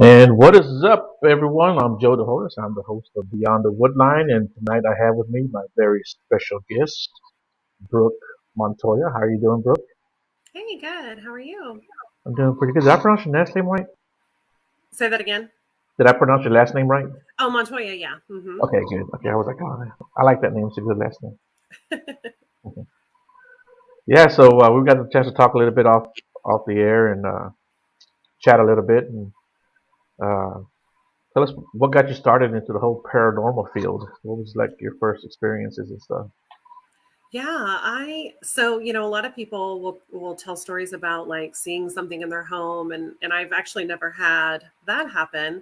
And what is up, everyone? I'm Joe the host. I'm the host of Beyond the Woodline, and tonight I have with me my very special guest, Brooke Montoya. How are you doing, Brooke? Hey, good. How are you? I'm doing pretty good. Did I pronounce your last name right? Say that again. Did I pronounce your last name right? Oh, Montoya, yeah. Okay, good. Okay, I was like, oh, I like that name. It's a good last name. Okay. Yeah, so we got the chance to talk a little bit off the air and chat a little bit and uh, tell us what got you started into the whole paranormal field. What was like your first experiences and stuff? Yeah, a lot of people will tell stories about like seeing something in their home and I've actually never had that happen.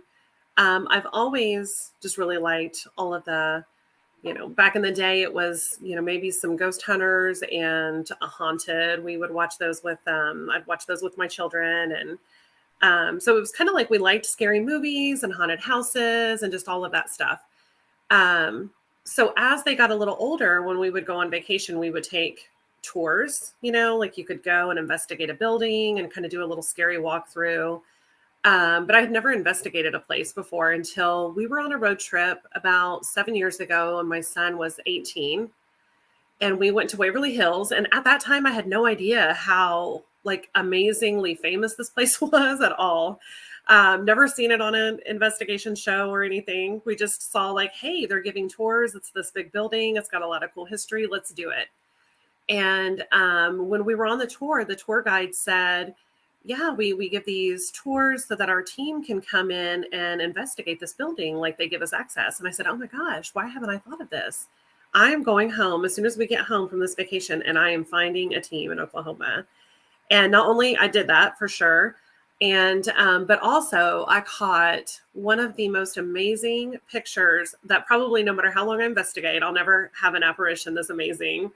I've always just really liked all of back in the day it was, maybe some ghost hunters and a haunted. We would watch those I'd watch those with my children and so it was kind of like we liked scary movies and haunted houses and just all of that stuff. Um, so as they got a little older, when we would go on vacation, we would take tours, like you could go and investigate a building and kind of do a little scary walkthrough. But I had never investigated a place before until we were on a road trip about 7 years ago, and my son was 18. And we went to Waverly Hills. And at that time, I had no idea how like amazingly famous this place was at all. Never seen it on an investigation show or anything. We just saw like, hey, they're giving tours. It's this big building. It's got a lot of cool history. Let's do it. And when we were on the tour guide said, yeah, we give these tours so that our team can come in and investigate this building. Like they give us access. And I said, oh my gosh, why haven't I thought of this? I'm going home as soon as we get home from this vacation and I am finding a team in Oklahoma. And not only I did that for sure, and but also I caught one of the most amazing pictures that probably no matter how long I investigate, I'll never have an apparition this amazing.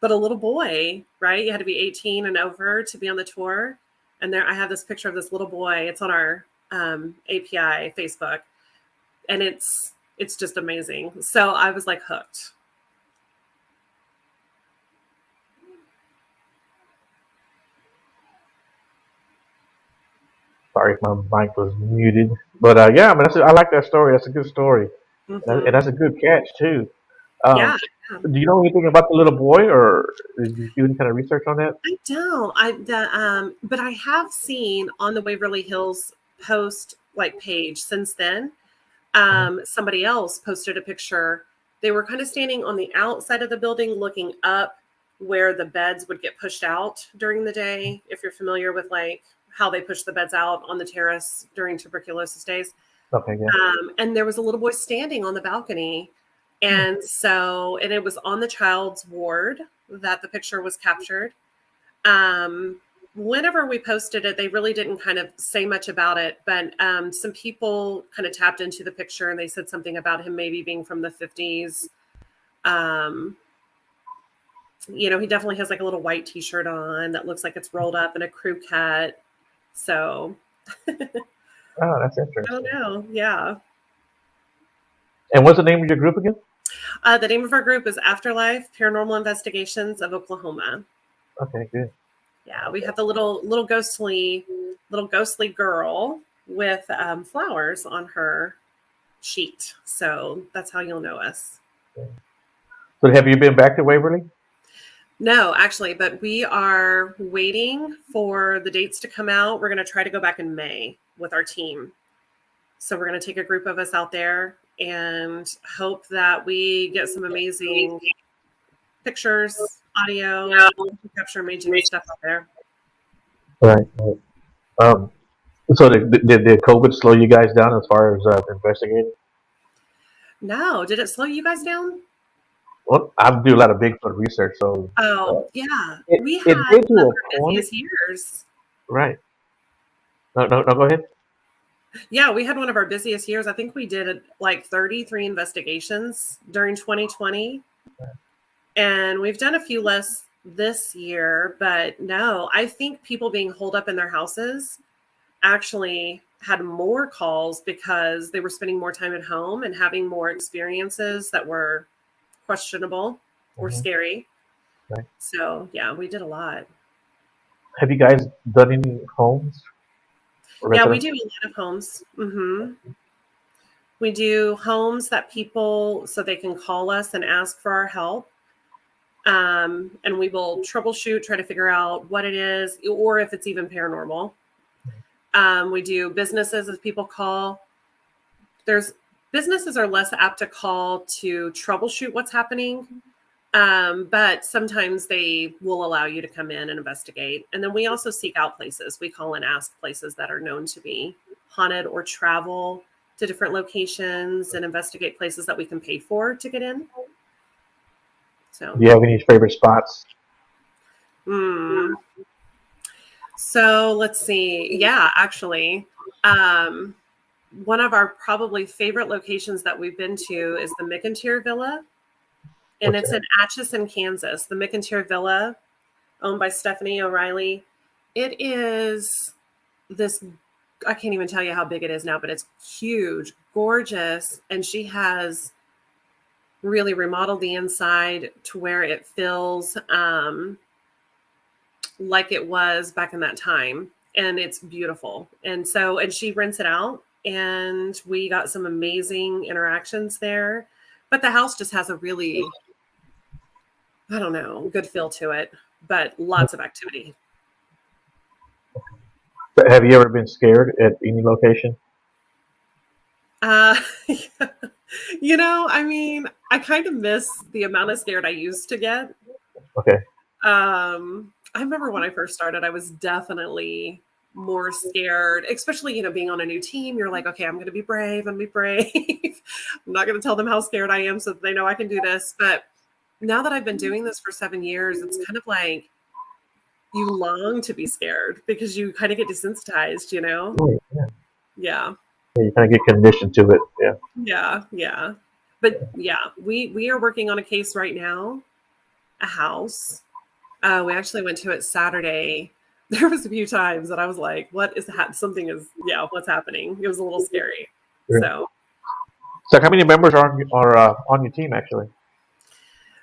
But a little boy, right? You had to be 18 and over to be on the tour. And there I have this picture of this little boy. It's on our API Facebook, and it's just amazing. So I was like hooked. Sorry if my mic was muted. But yeah, I mean, I like that story. That's a good story. And Hmm. that's a good catch, too. Yeah. Um, do you know anything about the little boy, or did you do any kind of research on that? I don't. But I have seen on the Waverly Hills post like page since then. Mhm. Somebody else posted a picture. They were kind of standing on the outside of the building, looking up where the beds would get pushed out during the day. If you're familiar with like how they push the beds out on the terrace during tuberculosis days. Okay, yeah. And there was a little boy standing on the balcony. Hmm. And it was on the child's ward that the picture was captured. um, Whenever we posted it, they really didn't kind of say much about it, but some people kind of tapped into the picture and they said something about him maybe being from the 50s. Um, he definitely has like a little white t-shirt on that looks like it's rolled up in a crew cut. So Oh, that's I don't interesting. know. Yeah. And what's the name of your group again? The name of our group is Afterlife Paranormal Investigations of Oklahoma. Okay, good. Yeah, we have the little ghostly girl with flowers on her sheet. So that's how you'll know us. Okay. So have you been back to Waverly? No, actually, but we are waiting for the dates to come out. We're going to try to go back in May with our team. So we're going to take a group of us out there and hope that we get some amazing pictures, audio, capture amazing stuff out there. Right. Right. Um, so did COVID slow you guys down as far as investigating? No, did it slow you guys down? Well, I do a lot of Bigfoot research, so Oh, uh, yeah. it We it had did one to of a our point. busiest years. Right. No, no, no. Go ahead. Yeah, we had one of our busiest years. I think we did like 33 investigations during 2020. And we've done a few less this year, but no, I think people being holed up in their houses actually had more calls because they were spending more time at home and having more experiences that were questionable or Hmm. scary. Right. So, yeah, we did a lot. Have you guys done any homes? Yeah, we residents? do a lot of homes. We do homes that people, so they can call us and ask for our help. And we will troubleshoot, try to figure out what it is, or if it's even paranormal. We do businesses as people call. There's businesses are less apt to call to troubleshoot what's happening. But sometimes they will allow you to come in and investigate. And then we also seek out places. We call and ask places that are known to be haunted, or travel to different locations and investigate places that we can pay for to get in. So, Do you have any favorite spots? hmm. So let's see. Yeah, actually, um, one of our probably favorite locations that we've been to is the Mcintyre Villa, and What's it's that? in Atchison, Kansas. The Mcintyre Villa, owned by Stephanie O'Reilly. It is this, I can't even tell you how big it is now, but it's huge, gorgeous. And she has really remodeled the inside to where it feels like it was back in that time. And it's beautiful. And she rents it out. And we got some amazing interactions there. But the house just has a really, I don't know, good feel to it, but lots of activity. Have you ever been scared at any location? Uh, I mean, I kind of miss the amount of scared I used to get. Okay. I remember when I first started, I was definitely more scared, especially, being on a new team. You're like, okay, I'm going to be brave. I'm going to be brave. I'm not going to tell them how scared I am so that they know I can do this. But now that I've been doing this for 7 years, it's kind of like you long to be scared because you kind of get desensitized. Oh, yeah. Yeah. Yeah, you kind of get conditioned to it. Yeah. Yeah. Yeah. But yeah, we are working on a case right now, a house. We actually went to it Saturday. There was a few times that I was like, "What is that? Something is, yeah, what's happening?" It was a little scary. Yeah. So, So, how many members are on your team actually?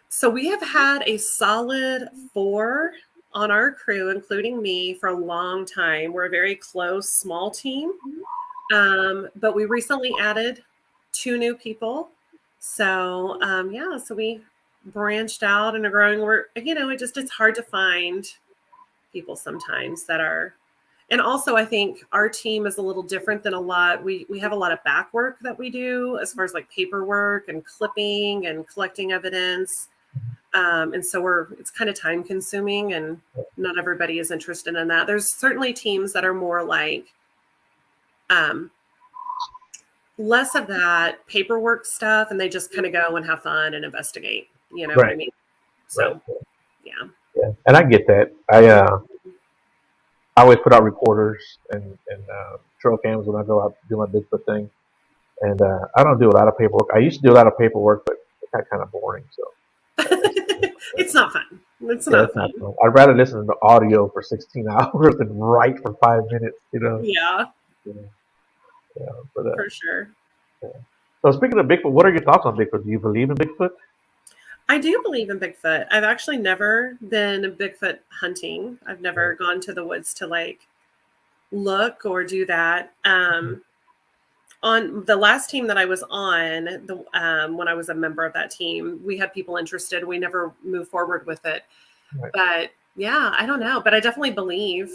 so we have had a solid 4 on our crew, including me, for a long time. We're a very close, small team. But we recently added 2 new people. So, yeah, so we branched out and are growing. It's hard to find people sometimes that are, and also I think our team is a little different than a lot. We have a lot of back work that we do as far as like paperwork and clipping and collecting evidence. And so it's kind of time consuming, and not everybody is interested in that. There's certainly teams that are more like, um, less of that paperwork stuff, and they just kind of go and have fun and investigate. You know what I Right. mean? Right. So, yeah. Yeah. And I get that. I always put out reporters and trail cams when I go out to do my Bigfoot thing. And I don't do a lot of paperwork. I used to do a lot of paperwork, but it got kind of boring. So It's not fun. It's yeah, not it's not fun. fun. I'd rather listen to audio for 16 hours than write for 5 minutes. Yeah, Yeah, yeah. But for sure. yeah. So speaking of Bigfoot, what are your thoughts on Bigfoot? Do you believe in Bigfoot? I do believe in Bigfoot. I've actually never been Bigfoot hunting. I've never Right. gone to the woods to like look or do that. On the last team that I was on, when I was a member of that team, we had people interested. We never moved forward with it. Right. But yeah, I don't know. But I definitely believe.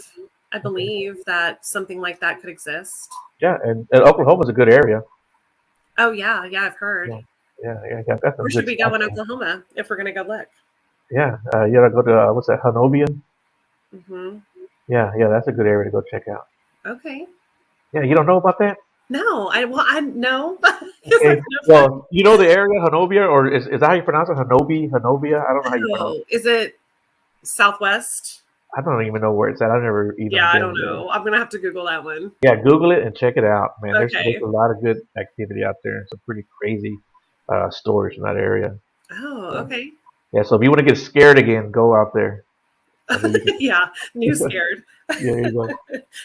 I Okay. believe that something like that could exist. Yeah, and Oklahoma's a good area. Oh yeah, yeah, I've heard. Yeah, yeah. That's Where some should good we go spots in there. Oklahoma if we're gonna go look? Yeah, you gotta go to what's that, Hanobian? Hmm. Yeah, that's a good area to go check out. Okay. Yeah, you don't know about that? No, I know because Okay. I've never. Well, you know the area, Hanobia, or is that how you pronounce it? Hanobia? I don't know how you pronounce Oh, it. is it Southwest? I don't even know where it's at. I've never Yeah, even I don't been there. know. I'm gonna have to Google that one. Yeah, Google it and check it out, man. There's Okay. a lot of good activity out there and some pretty crazy stories from that area. Oh, So, okay. yeah, so if you want to get scared again, go out there. I think you Yeah, new can. scared. Yeah, there you go.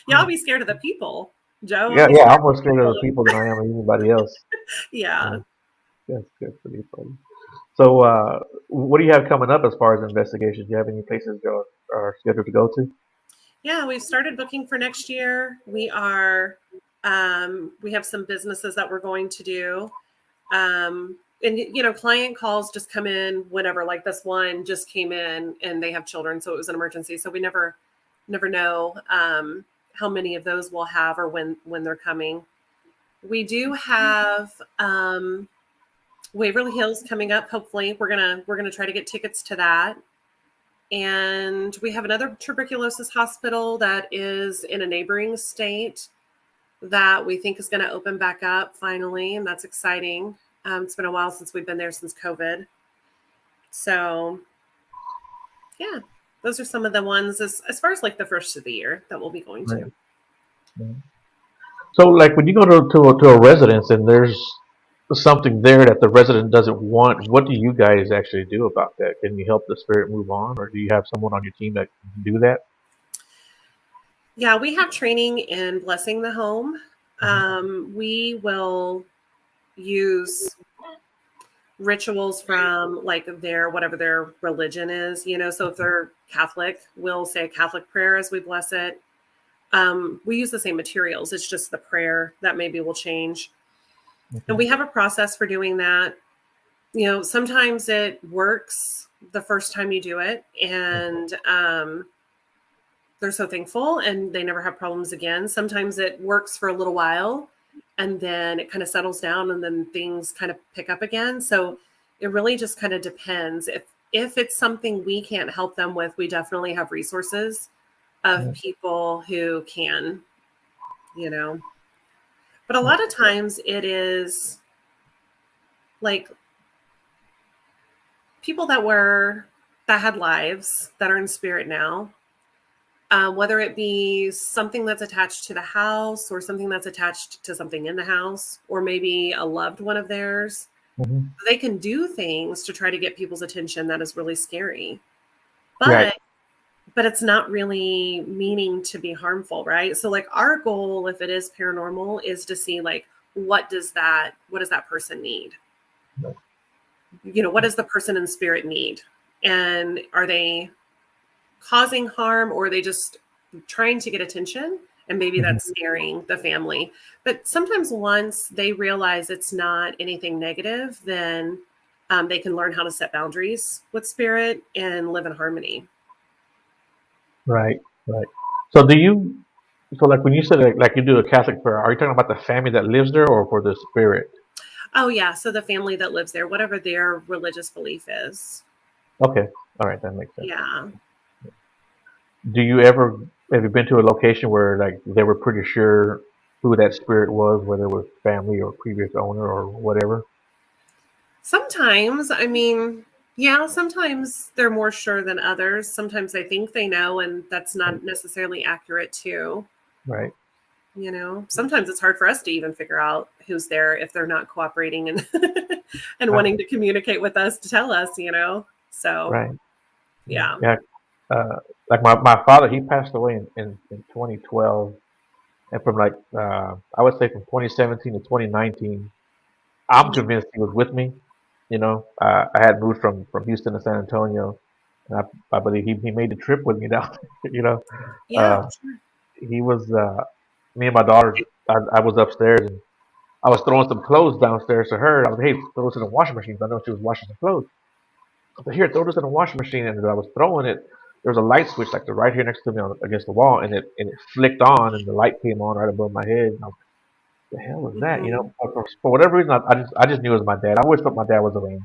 Yeah, I'll be scared of the people. Joe, I'll Yeah, be yeah, scared I'm more of the scared of people. the people than I am of anybody else. Yeah. Yeah, that's pretty funny. So, what do you have coming up as far as investigations? Do you have any places you are scheduled to go to? Yeah, we've started booking for next year. We are, we have some businesses that we're going to do. And you know, client calls just come in whenever. Like this one just came in, and they have children, so it was an emergency. So we never know how many of those we'll have or when they're coming. We do have Waverly Hills coming up. Hopefully, we're gonna try to get tickets to that. And we have another tuberculosis hospital that is in a neighboring state that we think is going to open back up finally, and that's exciting. It's been a while since we've been there since COVID. So, yeah, those are some of the ones as far as like the first of the year that we'll be going Right. to. Right. So, like when you go to a residence and there's something there that the resident doesn't want, what do you guys actually do about that? Can you help the spirit move on, or do you have someone on your team that can do that? Yeah, we have training in blessing the home. We will use rituals from like their whatever their religion is, you know. So if they're Catholic, we'll say a Catholic prayer as we bless it. We use the same materials. It's just the prayer that maybe will change. And we have a process for doing that. You know, sometimes it works the first time you do it, and they're so thankful and they never have problems again. Sometimes it works for a little while and then it kind of settles down and then things kind of pick up again. So it really just kind of depends. If it's something we can't help them with, we definitely have resources of people who can, you know. But a lot of times it is like people that had lives that are in spirit now. Whether it be something that's attached to the house or something that's attached to something in the house, or maybe a loved one of theirs, they can do things to try to get people's attention that is really scary. Right. But it's not really meaning to be harmful, right? So like our goal, if it is paranormal, is to see like what does that person need? You know, what does the person in spirit need? And are they causing harm, or are they just trying to get attention? And maybe that's scaring the family. But sometimes once they realize it's not anything negative, then they can learn how to set boundaries with spirit and live in harmony. Right. Right. So do you? So like when you said like you do a Catholic prayer, are you talking about the family that lives there or for the spirit? Oh yeah, so the family that lives there, whatever their religious belief is. Okay. All right, that makes sense. Yeah. Do you ever have you been to a location where like they were pretty sure who that spirit was, whether it was family or previous owner or whatever? Sometimes, I mean, yeah, sometimes they're more sure than others. Sometimes they think they know, and that's not necessarily accurate too. Right. You know, sometimes it's hard for us to even figure out who's there if they're not cooperating and and Right. wanting to communicate with us to tell us, you know. So, Right. yeah. Yeah. Like my father, he passed away in 2012, and from like I would say from 2017 to 2019, I'm Mhm. convinced he was with me. You know, I had moved from Houston to San Antonio, and I believe he made the trip with me down. You know, Yeah, uh, sure. he was me and my daughter. I was upstairs and I was throwing some clothes downstairs to her. I was, hey, throw this in the washing machine. I know she was washing some clothes. I said, here, throw this in the washing machine. And as I was throwing it, there was a light switch like right here next to me against the wall, and it flicked on, and the light came on right above my head. And I was like, the hell was that? You Mhm. know, for whatever reason, I just knew it was my dad. I always thought my dad was around.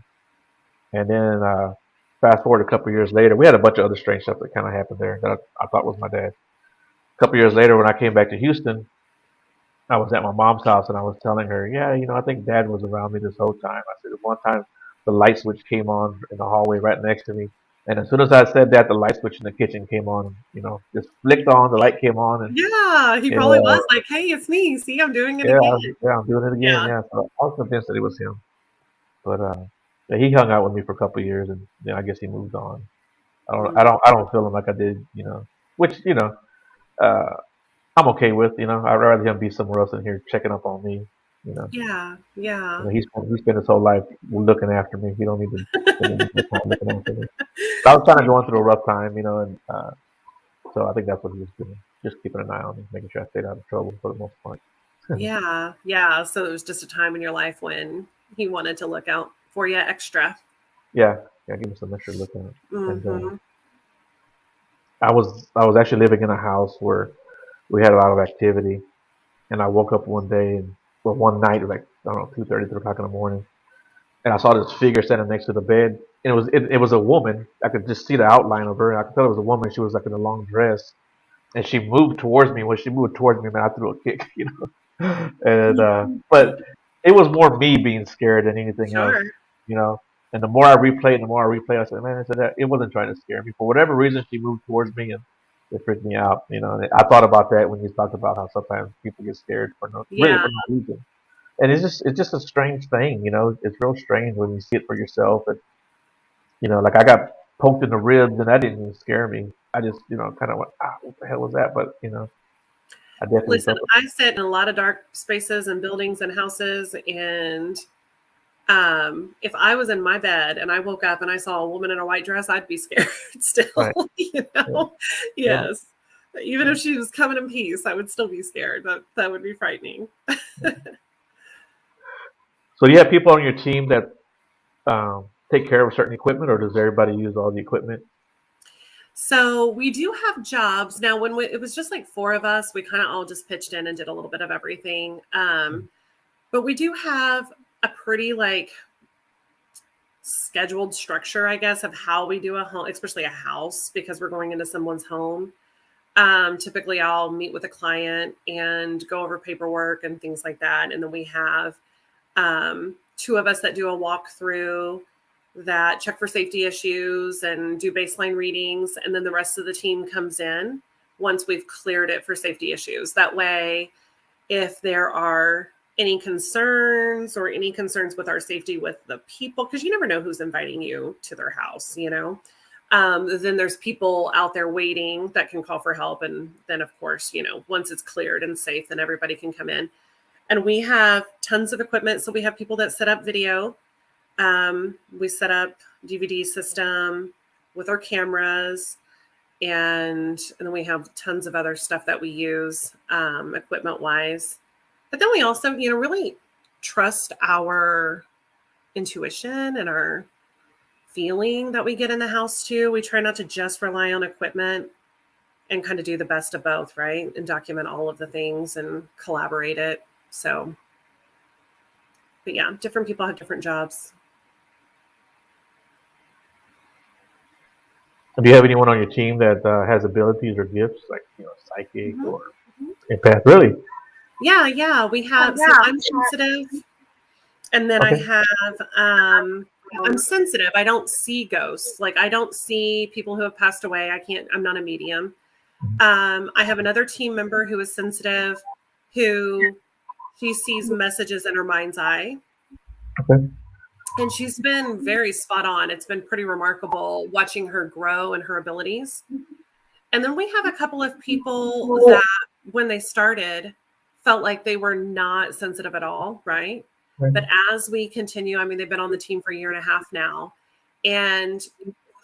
And then fast forward a couple years later, we had a bunch of other strange stuff that kind of happened there that I thought was my dad. A couple years later, when I came back to Houston, I was at my mom's house and I was telling her, yeah, you know, I think dad was around me this whole time. I said, one time the light switch came on in the hallway right next to me. And as soon as I said that, the light switch in the kitchen came on, you know, just flicked on, the light came on. And Yeah, he probably yeah, was like, "Hey, it's me. See, I'm doing it yeah, again." yeah, I'm doing it again. Yeah. Yeah. So I was convinced that it was him. But yeah, he hung out with me for a couple of years and then I guess he moved on. Mhm. I don't feel him like I did, you know, which, uh, I'm okay with, I'd rather him be somewhere else than here checking up on me, you know. Yeah. Yeah. He spent his whole life looking after me. He don't need to spend any more time looking after me. I was kind of going through a rough time, and So I think that's what he was doing, just keeping an eye on me, making sure I stayed out of trouble for the most part. Yeah. Yeah. So it was just a time in your life when he wanted to look out for you extra. Yeah, yeah, give me some extra look at it. And Mm-hmm. I was actually living in a house where we had a lot of activity, and I woke up one day and well one night like I don't know 2:30, 3 o'clock in the morning, and I saw this figure standing next to the bed, and it was a woman. I could just see the outline of her, and I could tell it was a woman. She was like in a long dress, and she moved towards me. When she moved towards me, man, I threw a kick, and but it was more me being scared than anything else, Sure. you know. And the more I replayed, I said, man, I said that it wasn't trying to scare me. For whatever reason, she moved towards me, and it freaked me out, And I thought about that when you talked about how sometimes people get scared for really Yeah. for no reason. And it's just a strange thing, It's real strange when you see it for yourself, and like I got poked in the ribs, and that didn't even scare me. I just, kind of went, what the hell was that? But I definitely Listen, felt it. I sit in a lot of dark spaces and buildings and houses, and if I was in my bed and I woke up and I saw a woman in a white dress, I'd be scared still, Right. you Yeah. know? Yeah. Yes. Even if she was coming in peace, I would still be scared. That would be frightening. So do you have people on your team that take care of certain equipment, or does everybody use all the equipment? So we do have jobs now. It was just like four of us, we kind of all just pitched in and did a little bit of everything. But we do have a pretty like scheduled structure, I guess, of how we do a home, especially a house, because we're going into someone's home. Typically, I'll meet with a client and go over paperwork and things like that. And then we have two of us that do a walkthrough that check for safety issues and do baseline readings. And then the rest of the team comes in once we've cleared it for safety issues. That way, if there are any concerns with our safety with the people, because you never know who's inviting you to their house, then there's people out there waiting that can call for help. And then, of course, once it's cleared and safe, then everybody can come in. And we have tons of equipment. So we have people that set up video. We set up DVD system with our cameras. And then we have tons of other stuff that we use equipment wise. But then we also, really trust our intuition and our feeling that we get in the house too. We try not to just rely on equipment and kind of do the best of both, right? And document all of the things and collaborate it. So, but yeah, different people have different jobs. Do you have anyone on your team that has abilities or gifts, like psychic Mhm. or empath? Really? Yeah. We have, so I'm sensitive. And then I Okay. have, I'm sensitive. I don't see ghosts. Like I don't see people who have passed away. I'm not a medium. I have another team member who is sensitive, who she sees messages in her mind's eye. Okay. And she's been very spot on. It's been pretty remarkable watching her grow and her abilities. And then we have a couple of people that when they started felt like they were not sensitive at all, right? But as we continue, they've been on the team for a year and a half now. And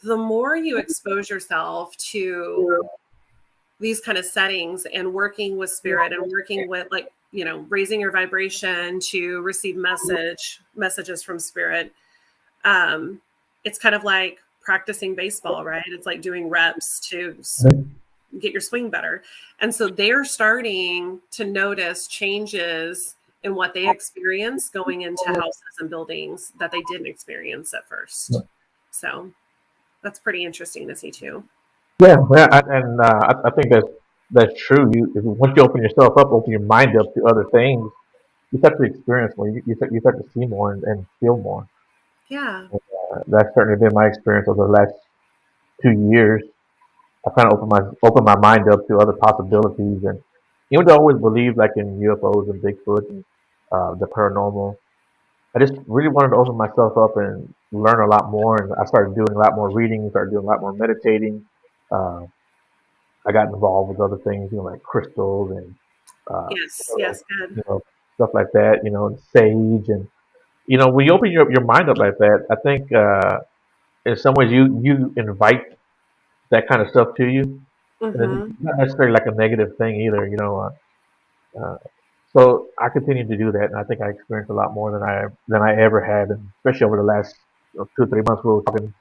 the more you expose yourself to these kind of settings and working with spirit and working with raising your vibration to receive messages from spirit, it's kind of like practicing baseball, right? It's like doing reps to get your swing better. And so they're starting to notice changes in what they experience going into houses and buildings that they didn't experience at first. So that's pretty interesting to see too. Yeah, yeah, I think that's true. Once you open yourself up, open your mind up to other things, you start to experience more. You start to see more and feel more. Yeah. That's certainly been my experience over the last 2 years. I kind of opened my mind up to other possibilities, and even though I always believed like in UFOs and Bigfoot and the paranormal, I just really wanted to open myself up and learn a lot more. And I started doing a lot more reading, started doing a lot more meditating. Uh, I got involved with other things, like crystals and uh, Yes, good. stuff like that. And sage, and when you open your mind up like that, I think in some ways you invite that kind of stuff to you. and it's Mm-hmm. not necessarily like a negative thing either. Uh, so I continue to do that, and I think I experienced a lot more than I ever had, and especially over the last 2 or 3 months we were talking.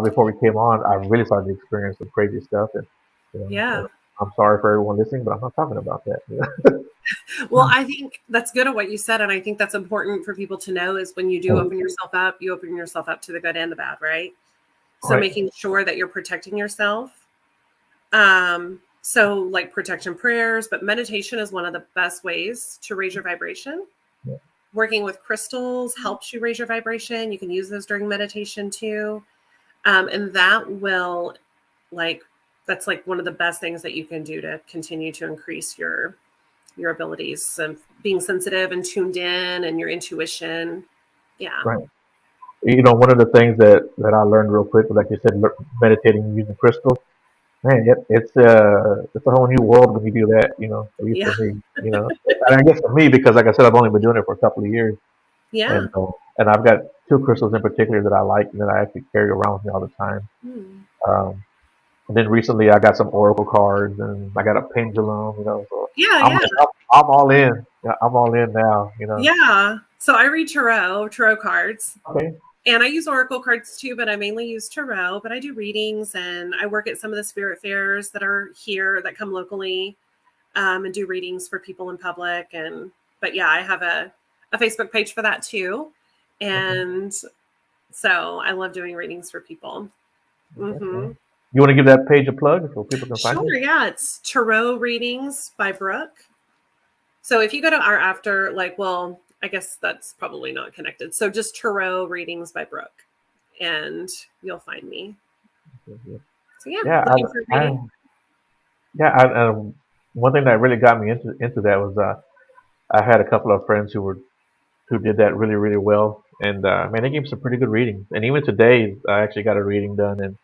Before we came on, I really started to experience some crazy stuff, and you know, Yeah. I'm sorry for everyone listening, but I'm not talking about that. Well, I think that's good at what you said. And I think that's important for people to know is when you do open yourself up, you open yourself up to the good and the bad, right? So Right. making sure that you're protecting yourself. So like protection prayers, but meditation is one of the best ways to raise your vibration. Yeah. Working with crystals helps you raise your vibration. You can use those during meditation too. And that will like that's like one of the best things that you can do to continue to increase your abilities and being sensitive and tuned in and your intuition. Yeah. Right. One of the things that I learned real quick was, like you said, meditating using crystals. Man, it's a whole new world when you do that. At least Yeah. for me. And I guess for me, because like I said, I've only been doing it for a couple of years, and Yeah. and I've got two crystals in particular that I like and that I actually carry around with me all the time. Hmm. Um, and then recently, I got some oracle cards and I got a pendulum. So Yeah. I'm Yeah. I'm all in. Yeah, I'm all in now. Yeah. So I read tarot cards. Okay. And I use oracle cards too, but I mainly use tarot. But I do readings and I work at some of the spirit fairs that are here that come locally, and do readings for people in public. But yeah, I have a Facebook page for that too. Okay. And so I love doing readings for people. Okay. Mm-hmm. You want to give that page a plug so people can find Sure. you? Yeah. It's Tarot Readings by Brooke. So if you go to our well, I guess that's probably not connected. So just Tarot Readings by Brooke and you'll find me. So yeah, Yeah, looking for I reading. yeah. One thing that really got me into that was I had a couple of friends who did that really really well, and man, they gave some pretty good readings. And even today, I actually got a reading done, and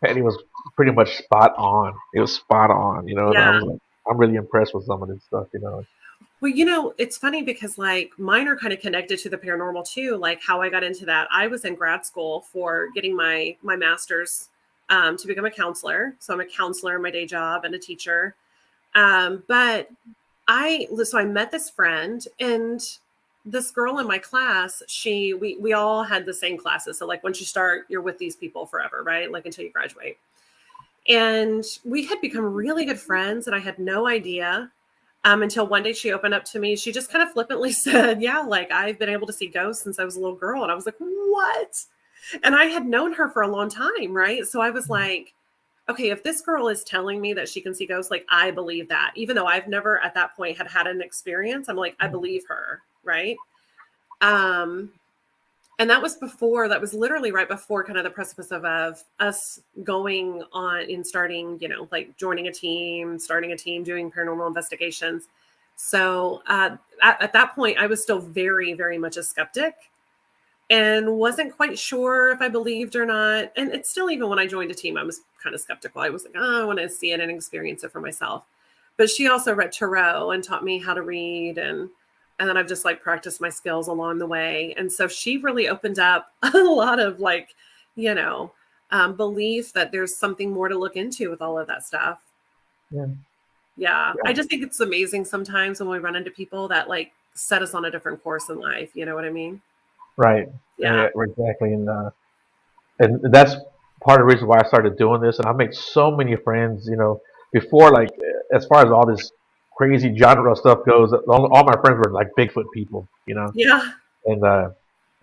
it was pretty much spot on. It was spot on, and I Yeah. was like, I'm really impressed with some of this stuff. Well, it's funny because like mine are kind of connected to the paranormal too. Like how I got into that. I was in grad school for getting my master's to become a counselor. So I'm a counselor in my day job and a teacher. But I met this friend and this girl in my class, we all had the same classes. So like once you start, you're with these people forever, right? Like until you graduate. And we had become really good friends and I had no idea until one day she opened up to me. She just kind of flippantly said, yeah, like I've been able to see ghosts since I was a little girl. And I was like, what? And I had known her for a long time, right? So I was like, okay, if this girl is telling me that she can see ghosts, like I believe that, even though I've never at that point had an experience, I'm like, I believe her, right? Um, and that was literally right before kind of the precipice of us going on and starting, like joining a team, starting a team, doing paranormal investigations. So at that point, I was still very, very much a skeptic and wasn't quite sure if I believed or not. And it's still, even when I joined a team, I was kind of skeptical. I was like, oh, I want to see it and experience it for myself. But she also read tarot and taught me how to read, and then I've just like practiced my skills along the way. And so she really opened up a lot of like, you know, belief that there's something more to look into with all of that stuff. Yeah. Yeah. I Yeah. just think it's amazing sometimes when we run into people that like set us on a different course in life. You know what I mean? Right. Yeah. Exactly. And that's part of the reason why I started doing this. And I make so many friends. Before, like, as far as all this crazy genre stuff goes, all my friends were like Bigfoot people. Yeah. And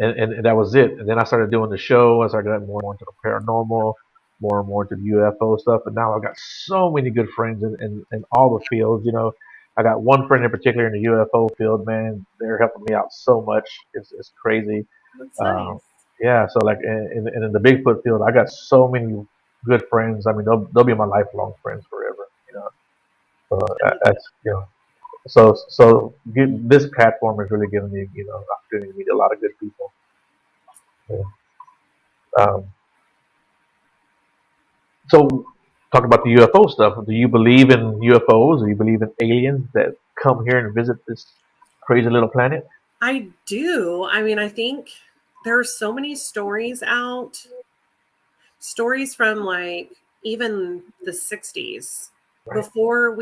and that was it. And then I started doing the show. I started getting more and more into the paranormal, more and more into the UFO stuff. And now I've got so many good friends in all the fields. I got one friend in particular in the UFO field. Man, they're helping me out so much. It's crazy. That's Uh, nice. yeah. So like, in the Bigfoot field, I got so many good friends. I mean, they'll be my lifelong friends forever. So I love that's this platform has really given me an opportunity to meet a lot of good people. Yeah. Um, so talk about the UFO stuff. Do you believe in UFOs? Do you believe in aliens that come here and visit this crazy little planet? I do. I mean, I think there are so many stories out, stories from like even the 60s, Right. before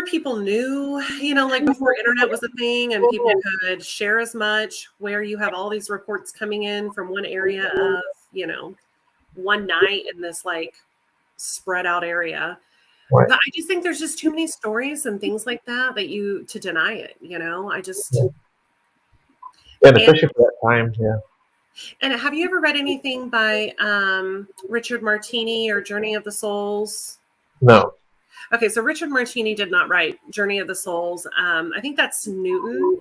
people knew, like before internet was a thing and people could share as much, where you have all these reports coming in from one area of, one night in this like spread out area. Right. I just think there's just too many stories and things like that to deny it, I just. Yeah. And And, especially for that time, yeah. and have you ever read anything by Richard Martini or Journey of the Souls? No. Okay, so Richard Martini did not write Journey of the Souls. I think that's Newton.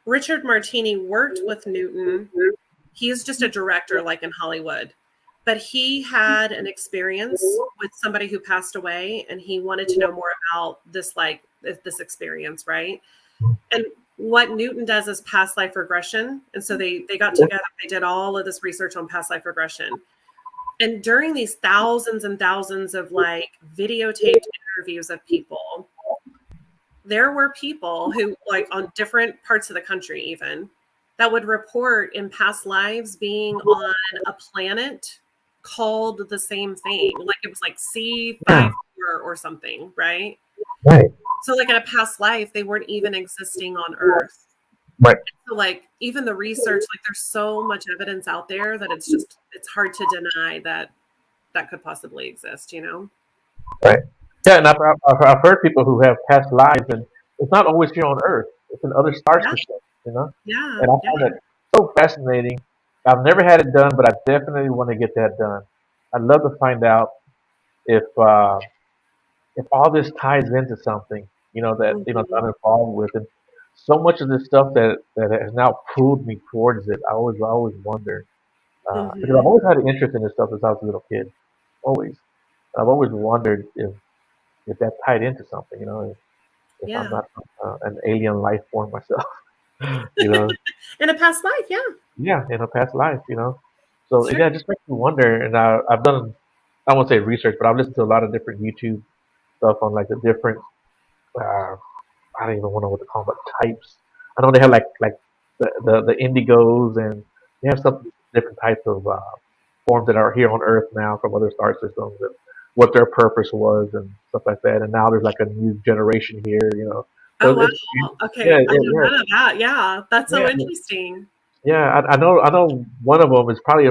Richard Martini worked with Newton. He is just a director, like in Hollywood. But he had an experience with somebody who passed away, and he wanted to know more about this experience, right? And what Newton does is past life regression. And so they got together, they did all of this research on past life regression. And during these thousands and thousands of like videotaped interviews of people, there were people who, like on different parts of the country even, that would report in past lives being on a planet called the same thing. Like it was like C54 or something, right? Right. So like in a past life, they weren't even existing on Earth. Right. So like even the research, like there's so much evidence out there that it's hard to deny that could possibly exist, Right. Yeah, and I've heard people who have past lives, and it's not always here on Earth. It's in other star Yeah. systems, Yeah. And I find that so fascinating. I've never had it done, but I definitely want to get that done. I'd love to find out if all this ties into something, that that I'm involved with, and so much of this stuff that has now pulled me towards it. I always wonder because I've always had an interest in this stuff since I was a little kid. Always, I've always wondered if that tied into something, if I'm Yeah. not an alien life form myself, you know. In a past life, yeah. Yeah, in a past life, So Sure. yeah, it just makes me wonder. And I've done, I won't say research, but I've listened to a lot of different YouTube stuff on like the different, uh, I don't even know what to call them, but types. I know they have like the indigos, and they have some different types of forms that are here on Earth now from other star systems, and what their purpose was and stuff like that. And now there's like a new generation here. Oh, So wow. it's Okay. yeah, I didn't yeah, know that. Yeah. That's so yeah, interesting. yeah. I know one of them is probably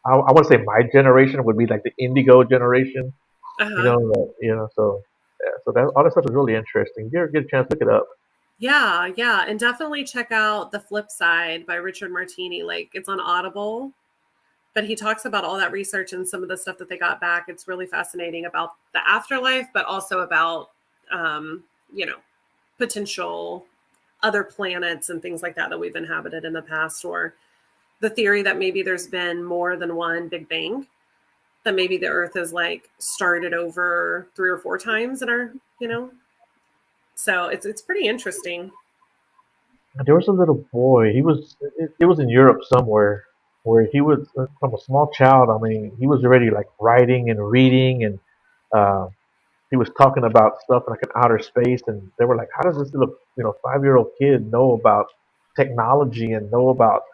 I want to say my generation would be like the indigo generation. Uh-huh. So yeah, so that all that stuff is really interesting. If you ever get a chance, look it up. Yeah. Yeah. And definitely check out The Flip Side by Richard Martini. Like it's on Audible, but he talks about all that research and some of the stuff that they got back. It's really fascinating about the afterlife, but also about, you know, potential other planets and things like that we've inhabited in the past, or the theory that maybe there's been more than one Big Bang, that maybe the Earth has like started over 3 or 4 times in our. So it's pretty interesting. There was a little boy. It was in Europe somewhere where he was from a small child. I mean, he was already like writing and reading, and uh, he was talking about stuff like in outer space. And they were like, "How does this little 5-year-old kid know about technology and know about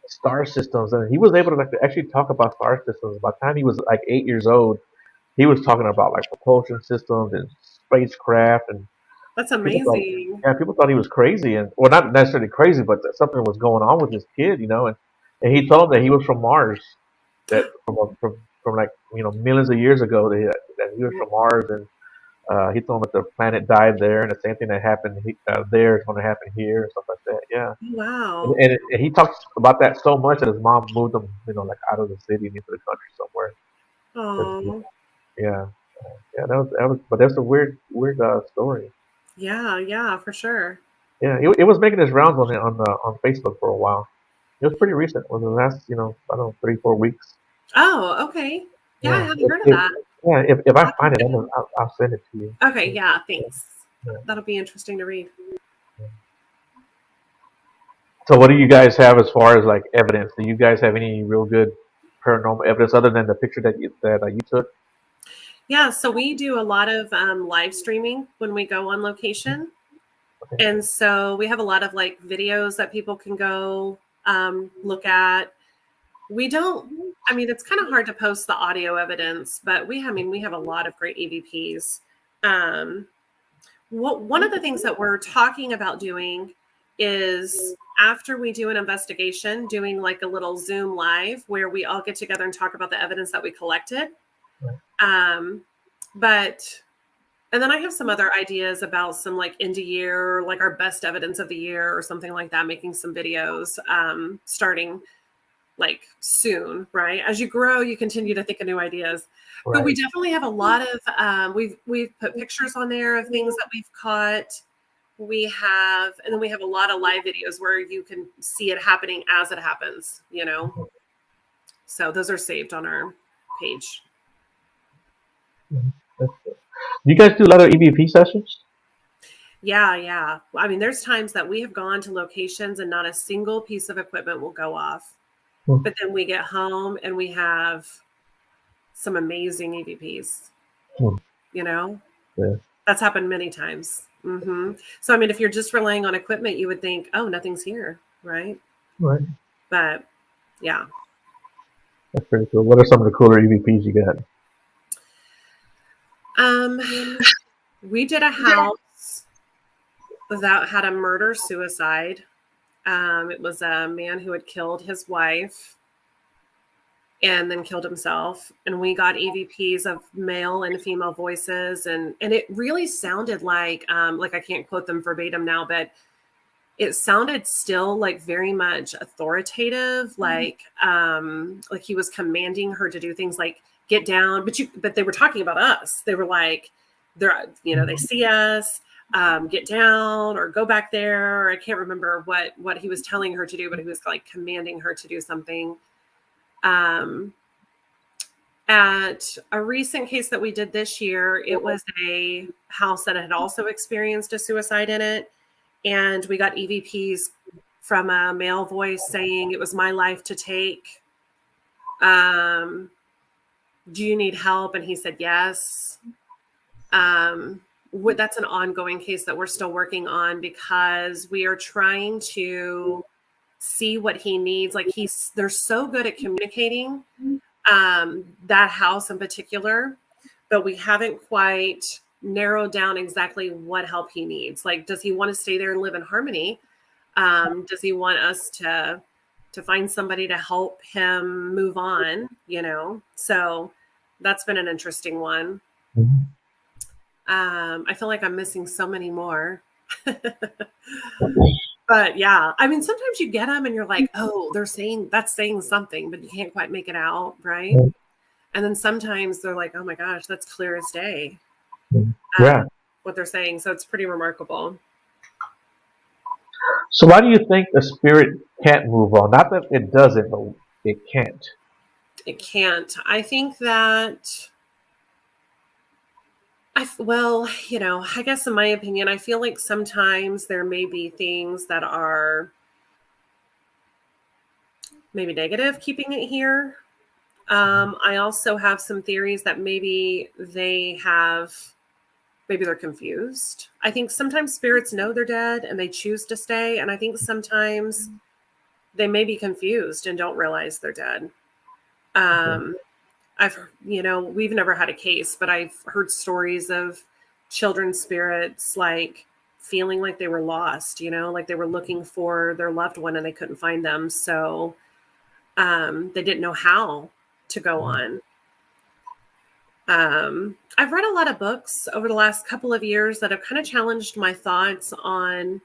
star systems?" And he was able to like to actually talk about star systems. By the time he was like 8 years old, he was talking about like propulsion systems and spacecraft, and That's people thought, amazing. yeah, people thought he was crazy, and well, not necessarily crazy, but that something was going on with this kid. And he told them that he was from Mars, that from like millions of years ago, that he was from Mars, and he told them that the planet died there, and the same thing that happened there is going to happen here, and stuff like that. Yeah, and, Wow. and, it, and he talks about that so much that his mom moved him, like out of the city and into the country somewhere. 'Cause, Oh, yeah, yeah, that was, but that's a weird story. yeah, yeah, for sure. Yeah, it was making its rounds on Facebook for a while. It was pretty recent. Within the last, I don't know, 3 4 weeks. Oh, okay. Yeah, I Yeah, haven't heard of that. if I I'll have to find it, check it I'll send it to you. out. Okay, yeah, thanks. Yeah. That'll be interesting to read. So, what do you guys have as far as like evidence? Do you guys have any real good paranormal evidence other than the picture that you took? Yeah, so we do a lot of live streaming when we go on location. Okay. And so we have a lot of like videos that people can go look at. We don't, I mean, it's kind of hard to post the audio evidence, but we have a lot of great EVPs. One of the things that we're talking about doing is after we do an investigation, doing like a little Zoom live where we all get together and talk about the evidence that we collected. But and then I have some other ideas about some like end of year, like our best evidence of the year or something like that, making some videos starting like soon, right? As you grow, you continue to think of new ideas. Right. But we definitely have a lot of we've put pictures on there of things that we've caught. And then we have a lot of live videos where you can see it happening as it happens, you know. So those are saved on our page. Do you guys do a lot of EVP sessions? Yeah. I mean, there's times that we have gone to locations and not a single piece of equipment will go off. But then we get home and we have some amazing EVPs, you know? Yeah. That's happened many times. So, I mean, if you're just relying on equipment, you would think, oh, nothing's here, right? Right. But yeah. That's pretty cool. What are some of the cooler EVPs you got? We did a house that had a murder-suicide. It was a man who had killed his wife and then killed himself. And we got EVPs of male and female voices. And it really sounded like I can't quote them verbatim now, but it sounded still like very much authoritative, like he was commanding her to do things like get down. But they were talking about us. They were like, they see us, get down or go back there. I can't remember what he was telling her to do, but he was like commanding her to do something. At a recent case that we did this year, it was a house that had also experienced a suicide in it. And we got EVPs from a male voice saying it was my life to take. Do you need help? And he said, yes. That's an ongoing case that we're still working on because we are trying to see what he needs. Like they're so good at communicating, that house in particular, but we haven't quite narrowed down exactly what help he needs. Like, does he want to stay there and live in harmony? Does he want us to find somebody to help him move on, you know? So that's been an interesting one. I feel like I'm missing so many more. But yeah, I mean, sometimes you get them and you're like, oh, that's saying something, but you can't quite make it out, right? And then sometimes they're like, oh my gosh, that's clear as day. What they're saying. So it's pretty remarkable. So why do you think a spirit can't move on? Not that it doesn't, but it can't. It can't. I think that I guess in my opinion, I feel like sometimes there may be things that are maybe negative keeping it here. I also have some theories that maybe they're confused. I think sometimes spirits know they're dead and they choose to stay. And I think sometimes they may be confused and don't realize they're dead. We've never had a case, but I've heard stories of children's spirits like feeling like they were lost, like they were looking for their loved one and they couldn't find them. So they didn't know how to go on. I've read a lot of books over the last couple of years that have kind of challenged my thoughts on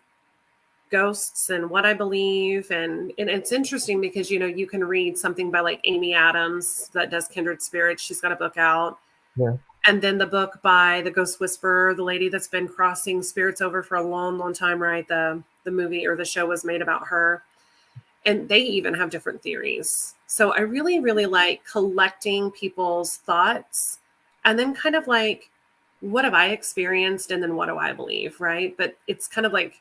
ghosts and what I believe. And it's interesting because, you can read something by like Amy Adams that does Kindred Spirits. She's got a book out. Yeah. And then the book by the Ghost Whisperer, the lady that's been crossing spirits over for a long, long time, right? The movie or the show was made about her. And they even have different theories. So I really, really like collecting people's thoughts and then kind of like, what have I experienced? And then what do I believe, right? But it's kind of like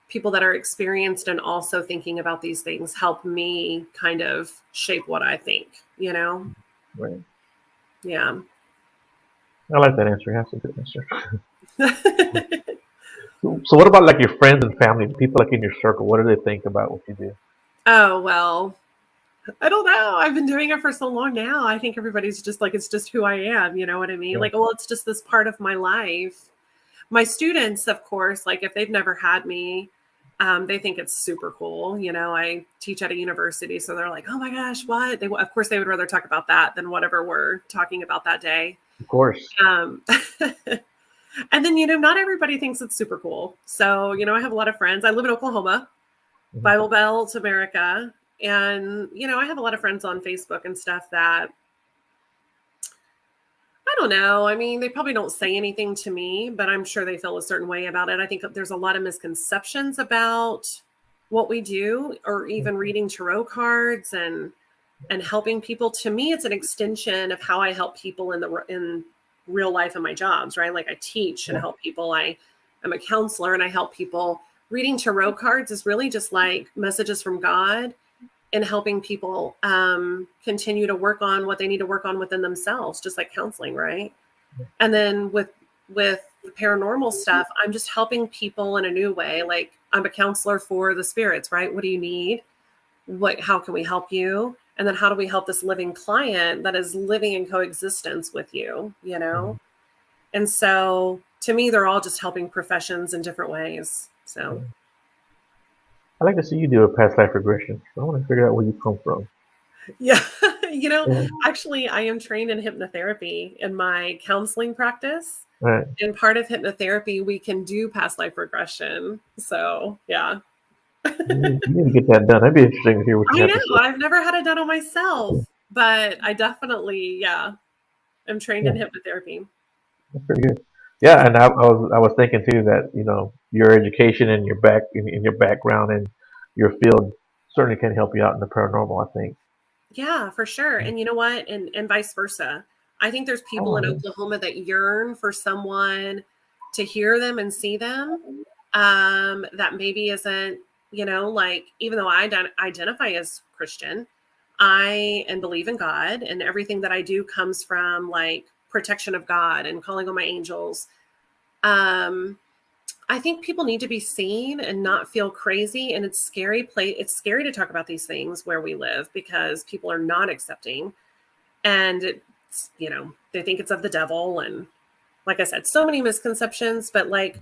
people that are experienced and also thinking about these things help me kind of shape what I think, Right. Yeah. I like that answer. That's a good answer. So what about like your friends and family, people like in your circle? What do they think about what you do? Oh, well, I don't know. I've been doing it for so long now. I think everybody's just like, it's just who I am. You know what I mean? Yeah, Like, well, it's just this part of my life. My students, of course, like if they've never had me, they think it's super cool. You know, I teach at a university, so they're like, "Oh my gosh, what?" Of course, they would rather talk about that than whatever we're talking about that day. of course. Um, and then, not everybody thinks it's super cool. So, I have a lot of friends. I live in Oklahoma, Mhm. Bible Belt, America. And, I have a lot of friends on Facebook and stuff that I don't know. I mean, they probably don't say anything to me, but I'm sure they feel a certain way about it. I think there's a lot of misconceptions about what we do, or even reading tarot cards and helping people. To me, it's an extension of how I help people in real life in my jobs, right? Like I teach and Yeah. help people. I'm a counselor and I help people. Reading tarot cards is really just like messages from God and helping people continue to work on what they need to work on within themselves, just like counseling, right? And then with the paranormal stuff, I'm just helping people in a new way. Like I'm a counselor for the spirits, right? What do you need? How can we help you? And then how do we help this living client that is living in coexistence with you? Mhm. And so to me, they're all just helping professions in different ways. So Yeah. I like to see you do a past life regression. I want to figure out where you come from. yeah, Yeah. actually I am trained in hypnotherapy in my counseling practice. Right. And part of hypnotherapy, we can do past life regression. So yeah. You need to get that done. That'd be interesting to hear what you I have know. to say. I've never had it done on myself, but I definitely, yeah, am trained in Yeah, hypnotherapy. that's pretty good. Yeah, and I was thinking too that your education and in your background and your field certainly can help you out in the paranormal. I think. Yeah, for sure. And you know what? And vice versa. I think there's people Oh in yeah. Oklahoma that yearn for someone to hear them and see them. That maybe isn't, like even though I identify as Christian, I and believe in God, and everything that I do comes from like protection of God and calling on my angels. Um, I think people need to be seen and not feel crazy. And it's scary. It's scary to talk about these things where we live because people are not accepting, and it's they think it's of the devil. And like I said, so many misconceptions. But like,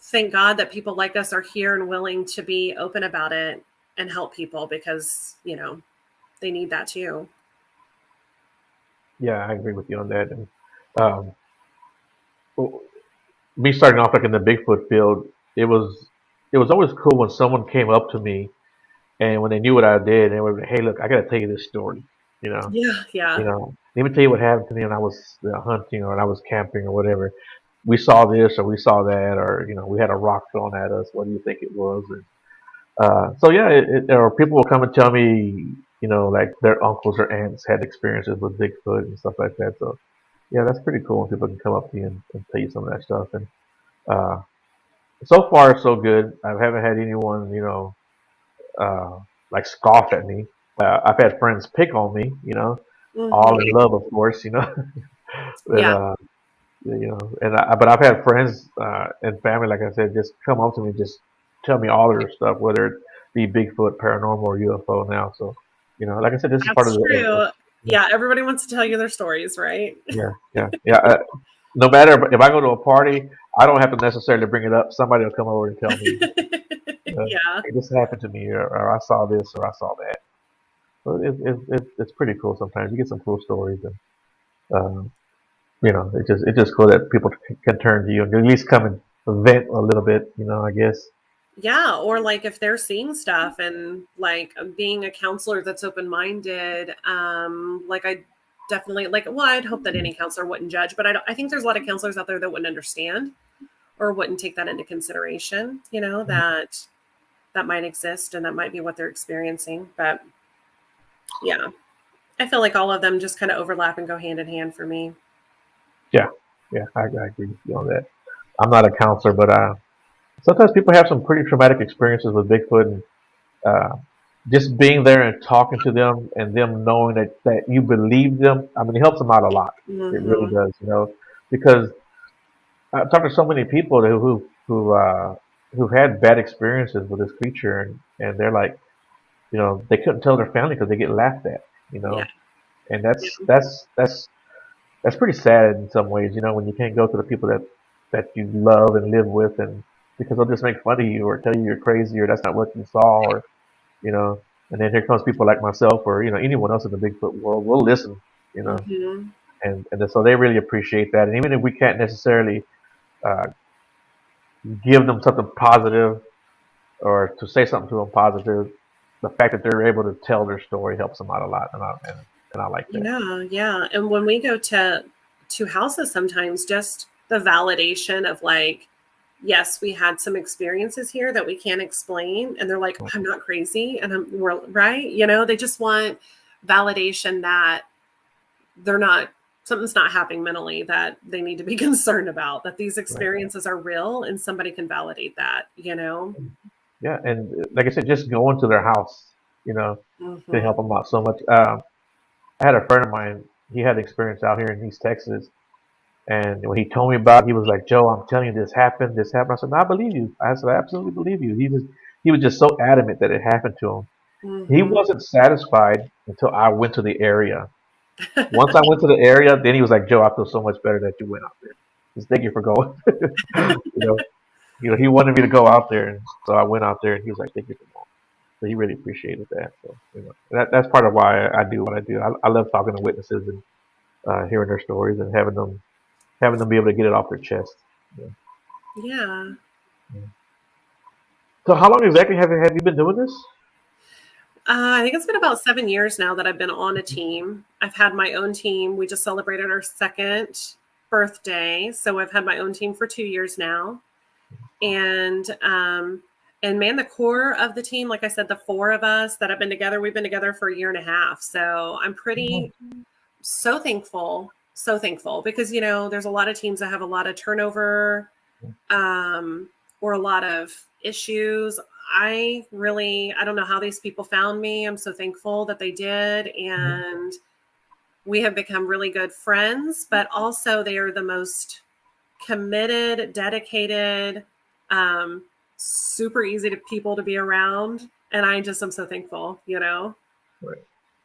thank God that people like us are here and willing to be open about it and help people because they need that too. Yeah, I agree with you on that. And um, well, me starting off like in the Bigfoot field, it was always cool when someone came up to me and when they knew what I did, and they were like, "Hey, look, I got to tell you this story." You know, Yeah, yeah. let me tell you what happened to me when I was hunting or when I was camping or whatever. We saw this or we saw that, or we had a rock thrown at us. What do you think it was? And so yeah, or people will come and tell me, like their uncles or aunts had experiences with Bigfoot and stuff like that. So yeah, that's pretty cool when people can come up to you and tell you some of that stuff. And uh, so far, so good. I haven't had anyone, uh, like scoff at me. I've had friends pick on me, all in Hmm. love, of course, but Yeah. but I've had friends and family, like I said, just come up to me, just tell me all their stuff, whether it be Bigfoot, paranormal, or UFO now. So, like I said, this is part of That's the true. Yeah, everybody wants to tell you their stories, right? yeah, yeah, yeah. No matter if I go to a party, I don't have to necessarily bring it up. Somebody will come over and tell me, Yeah. "Hey, this happened to me," or "I saw this," or "I saw that." So it's pretty cool. Sometimes you get some cool stories, and um, it's just cool that people can turn to you and at least come and vent a little bit. I guess. Yeah, or like if they're seeing stuff and like being a counselor that's open-minded, like I definitely like, well, I'd hope that any counselor wouldn't judge, but I think there's a lot of counselors out there that wouldn't understand or wouldn't take that into consideration, that might exist and that might be what they're experiencing. But yeah, I feel like all of them just kind of overlap and go hand in hand for me. Yeah, yeah, I agree with you on that. I'm not a counselor, but sometimes people have some pretty traumatic experiences with Bigfoot, and uh, just being there and talking to them and them knowing that you believe them. I mean, it helps them out a lot. It really Hmm. does, because I've talked to so many people who've had bad experiences with this creature, and they're like, they couldn't tell their family because they get laughed at, Yeah. and that's pretty sad in some ways, when you can't go to the people that you love and live with, and because they'll just make fun of you or tell you you're crazy or that's not what you saw, or you know, and then here comes people like myself or anyone else in the Bigfoot world. We'll listen, you know, Hmm. and so they really appreciate that. And even if we can't necessarily uh, give them something positive or to say something to them positive, the fact that they're able to tell their story helps them out a lot, and I like that. Yeah, yeah. And when we go to houses sometimes, just the validation of like, yes, we had some experiences here that we can't explain. And they're like, I'm not crazy. And we're right. They just want validation that they're not, something's not happening mentally that they need to be concerned about, that these Right. experiences are real and somebody can validate that. Yeah, and like I said, just going to their house, can Hmm. help them out so much. I had a friend of mine. He had experience out here in East Texas, and when he told me about it, he was like, "Joe, I'm telling you, this happened. This happened." I said, "No, I believe you." I said, "I absolutely believe you." He was just so adamant that it happened to him. He Hmm. wasn't satisfied until I went to the area. Once I went to the area, then he was like, "Joe, I feel so much better that you went out there. Just thank you for going." you know, he wanted me to go out there, and so I went out there, and he was like, "Thank you for going." So he really appreciated that. So that's part of why I do what I do. I love talking to witnesses and hearing their stories and having them be able to get it off their chest. Yeah. Yeah. So how long exactly have you been doing this? I think it's been about 7 years now that I've been on a team. I've had my own team. We just celebrated our second birthday, so I've had my own team for 2 years now. And man, the core of the team, like I said, the four of us that have been together, we've been together for a year and a half. So I'm pretty so thankful because there's a lot of teams that have a lot of turnover, um, or a lot of issues. I don't know how these people found me. I'm so thankful that they did. And we have become really good friends, but also they are the most committed, dedicated, um, super easy to people to be around. And I just am so thankful. Right.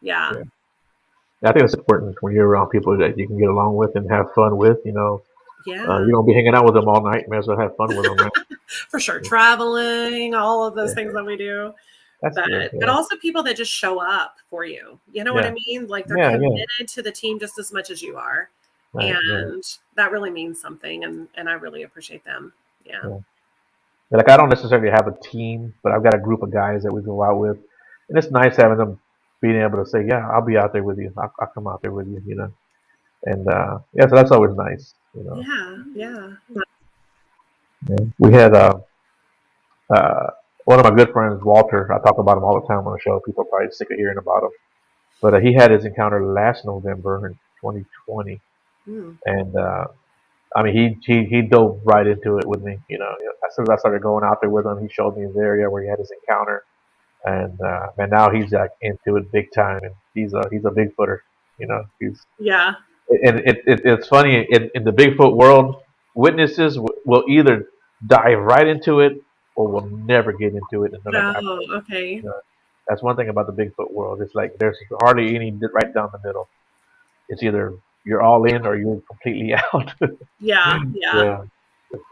Yeah. Yeah. I think it's important when you're around people that you can get along with and have fun with. Yeah. You don't be hanging out with them all night. May as well have fun with them, right? For sure. Traveling, all of those Yeah. things that we do. That's But good. but Yeah. also people that just show up for you. You know what I Yeah. mean? Like they're Yeah. Yeah. committed to the team just as much as you are. Right. Right. And that really means something and I really appreciate them. Yeah. Yeah. Like I don't necessarily have a team, but I've got a group of guys that we go out with, and it's nice having them being able to say, "Yeah, I'll be out there with you. I'll come out there with you." And yeah, so that's always nice. Yeah. Yeah. Yeah. We had uh, one of my good friends, Walter. I talk about him all the time on the show. People are probably sick of hearing about him, but he had his encounter last November in 2020, Mm. and I mean, he dove right into it with me. As soon as I started going out there with him, he showed me his area where he had his encounter, and man, now he's like into it big time, and he's a Bigfooter. He's Yeah. and it's funny in the Bigfoot world, witnesses will either dive right into it or will never get into it, and they're like, Oh, okay. you know, that's one thing about the Bigfoot world. It's like there's hardly any right down the middle. It's either you're all in or you're completely out. Yeah. Yeah.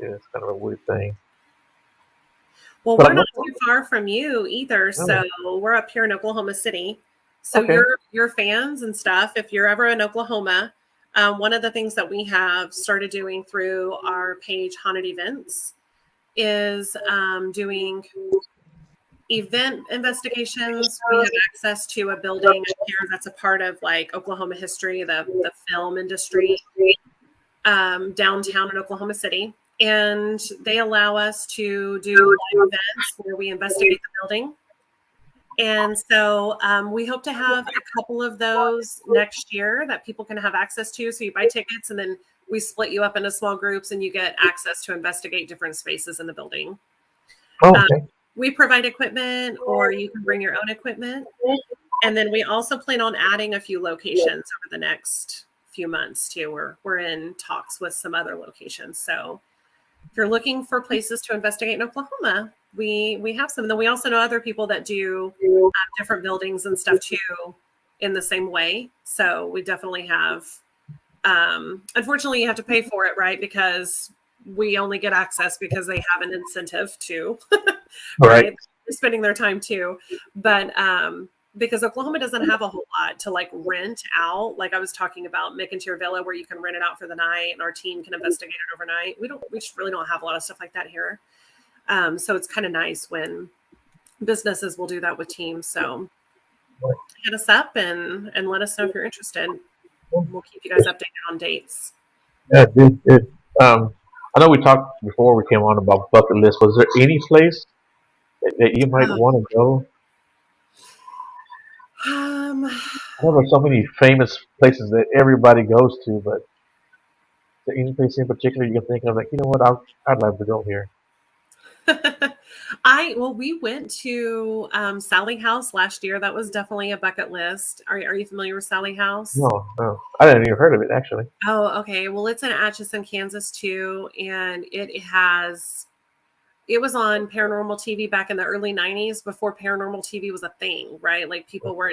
Yeah, it's kind of a weird thing. Well, But we're I'm not not. too far from you either. So Oh, we're up here in Oklahoma City. So okay. your fans and stuff, if you're ever in Oklahoma, one of the things that we have started doing through our page Haunted Events is doing event investigations. We have access to a building here that's a part of like Oklahoma history, the film industry, downtown in Oklahoma City. And they allow us to do live events where we investigate the building. And so we hope to have a couple of those next year that people can have access to. So you buy tickets and then we split you up into small groups and you get access to investigate different spaces in the building. Oh, Um, okay. we provide equipment or you can bring your own equipment. And then we also plan on adding a few locations over the next few months too. We're in talks with some other locations. So if you're looking for places to investigate in Oklahoma, we have some. And then we also know other people that do different buildings and stuff too in the same way. So we definitely have. Unfortunately, you have to pay for it, right? Because we only get access because they have an incentive to, Right. right? They're spending their time too. But because Oklahoma doesn't have a whole lot to like rent out. Like I was talking about Mcintyre Villa, where you can rent it out for the night and our team can investigate it overnight. We just really don't have a lot of stuff like that here. So it's kind of nice when businesses will do that with teams. So hit us up and let us know if you're interested. We'll keep you guys updated on dates. Yeah, I know we talked before we came on about bucket list. Was there any place that you might want to go? Um, I know there's so many famous places that everybody goes to, but is there any place in particular you can think of? Like, you know what, I'd love to go here. we went to Sally House last year. That was definitely a bucket list. Are you familiar with Sally House? No, I didn't even heard of it actually. Oh, okay. Well, it's in Atchison, Kansas too, and it was on Paranormal TV back in the early 90s before Paranormal TV was a thing, right? Like people were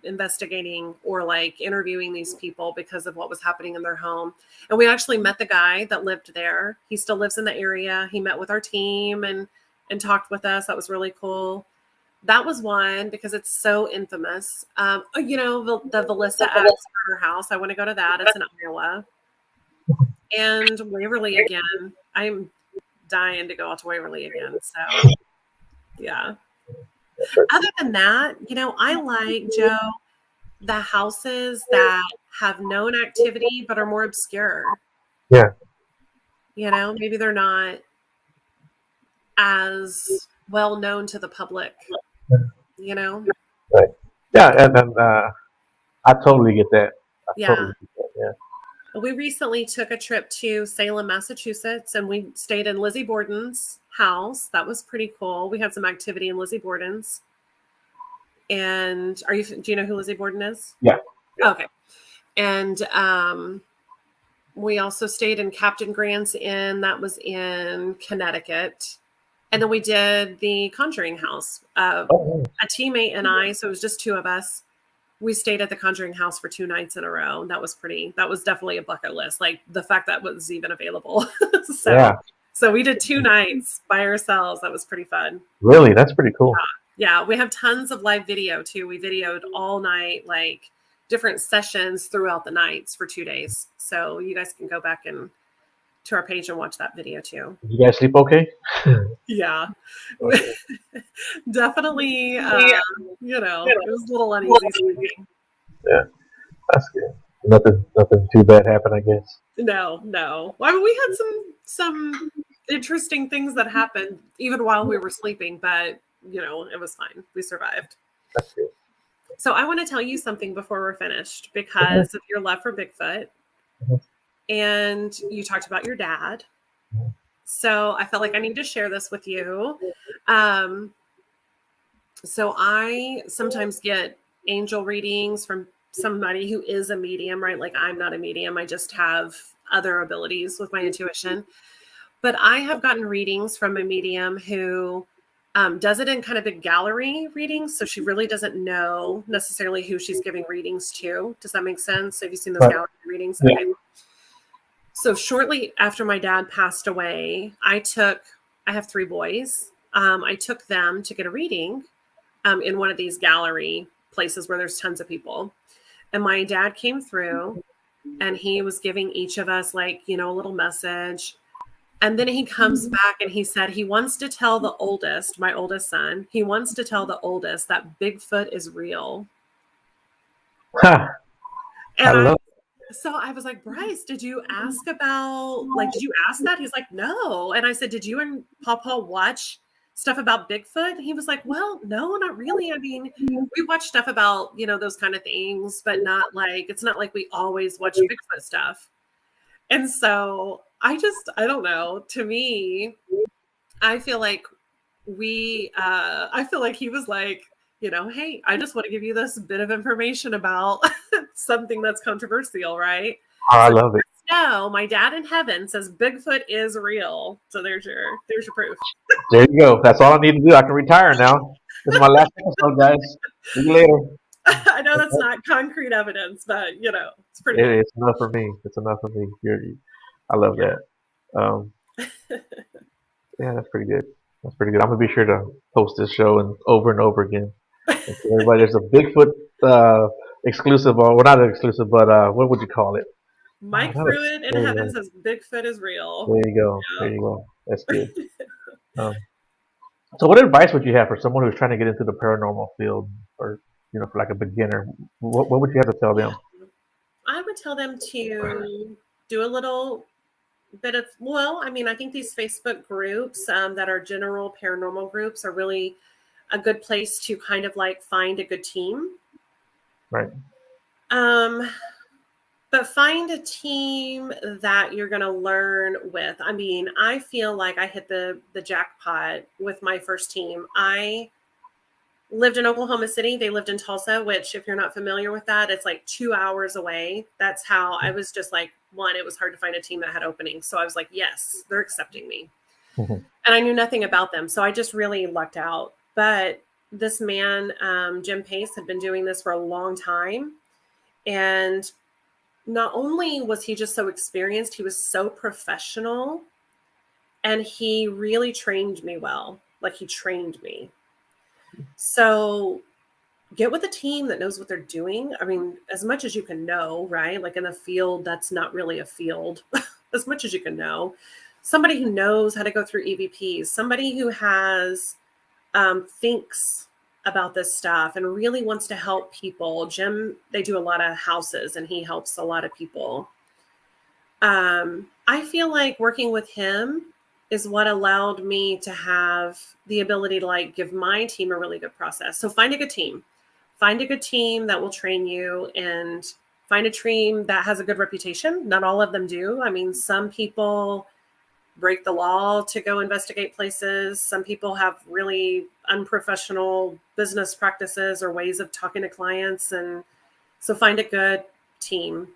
investigating or like interviewing these people because of what was happening in their home. And we actually met the guy that lived there. He still lives in the area. He met with our team and talked with us. That was really cool. That was one because it's so infamous. The Valissa Adams Murder House. I want to go to that. It's in Iowa. And Waverly again. I'm dying to go out to Waverly again. So, yeah. Other than that, I like, Joe, the houses that have known activity but are more obscure. Yeah. Maybe they're not as well known to the public. Right. Yeah, and I totally get that. Yeah. Yeah. We recently took a trip to Salem, Massachusetts, and we stayed in Lizzie Borden's house. That was pretty cool. We had some activity in Lizzie Borden's. And do you know who Lizzie Borden is? Yeah. Okay. And we also stayed in Captain Grant's Inn. That was in Connecticut. And then we did the Conjuring House. A teammate and I, so it was just two of us. We stayed at the Conjuring House for 2 nights in a row. And that was definitely a bucket list. Like the fact that was even available. So we did 2 nights by ourselves. That was pretty fun. Really? That's pretty cool. Yeah. We have tons of live video too. We videoed all night, like different sessions throughout the nights for 2 days. So you guys can go back and to our page and watch that video too. Did you guys sleep okay? Yeah. Okay. Definitely, it was a little uneasy sleeping. Yeah, that's good. Nothing too bad happened, I guess. No. Well, I mean, we had some interesting things that happened even while we were sleeping, but it was fine. We survived. That's good. So I want to tell you something before we're finished because of your love for Bigfoot. And you talked about your dad. So I felt like I need to share this with you. So I sometimes get angel readings from somebody who is a medium, right? Like I'm not a medium. I just have other abilities with my intuition. But I have gotten readings from a medium who does it in kind of big gallery readings. So she really doesn't know necessarily who she's giving readings to. Does that make sense? Have you seen those gallery readings? Yeah. Okay. So shortly after my dad passed away, I have 3 boys. I took them to get a reading in one of these gallery places where there's tons of people. And my dad came through and he was giving each of us like, a little message. And then he comes back and he said he wants to tell the oldest, my oldest son, he wants to tell the oldest that Bigfoot is real. So I was like, Bryce, did you ask that? He's like, no. And I said, did you and Papa watch stuff about Bigfoot? He was like, well, no, not really. I mean, we watch stuff about, those kind of things, but it's not like we always watch Bigfoot stuff. And so I don't know. To me, I feel like he was like, hey, I just want to give you this bit of information about something that's controversial, right? I love it. no, my dad in heaven says Bigfoot is real. So there's your proof. There you go. That's all I need to do. I can retire now. This is my last episode, guys. See you later. I know that's not concrete evidence, but it's pretty good. It's enough for me. It's enough for me. I love that. Yeah, that's pretty good. That's pretty good. I'm gonna be sure to post this show and over again. And so everybody, there's a Bigfoot exclusive, or well, not an exclusive, but what would you call it? Mike Pruitt in heaven says Bigfoot is real. There you go. Yeah. There you go. That's good. So, what advice would you have for someone who's trying to get into the paranormal field, or for like a beginner? What would you have to tell them? I would tell them to do a little bit of, I think these Facebook groups that are general paranormal groups are really a good place to kind of like find a good team. Right. But find a team that you're going to learn with. I mean, I feel like I hit the jackpot with my first team. I lived in Oklahoma City. They lived in Tulsa, which if you're not familiar with that, it's like 2 hours away. That's how I was just like, it was hard to find a team that had openings. So I was like, yes, they're accepting me. Mm-hmm. And I knew nothing about them. So I just really lucked out. But this man, Jim Pace, had been doing this for a long time. And not only was he just so experienced, he was so professional. And he really trained me well. Like he trained me. So get with a team that knows what they're doing. I mean, as much as you can know, right? Like in a field, that's not really a field. As much as you can know. Somebody who knows how to go through EVPs, somebody who has thinks about this stuff and really wants to help people. Jim, they do a lot of houses and he helps a lot of people. I feel like working with him is what allowed me to have the ability to like give my team a really good process. So find a good team. Find a good team that will train you, and find a team that has a good reputation. Not all of them do. I mean, some people break the law to go investigate places. Some people have really unprofessional business practices or ways of talking to clients. And so find a good team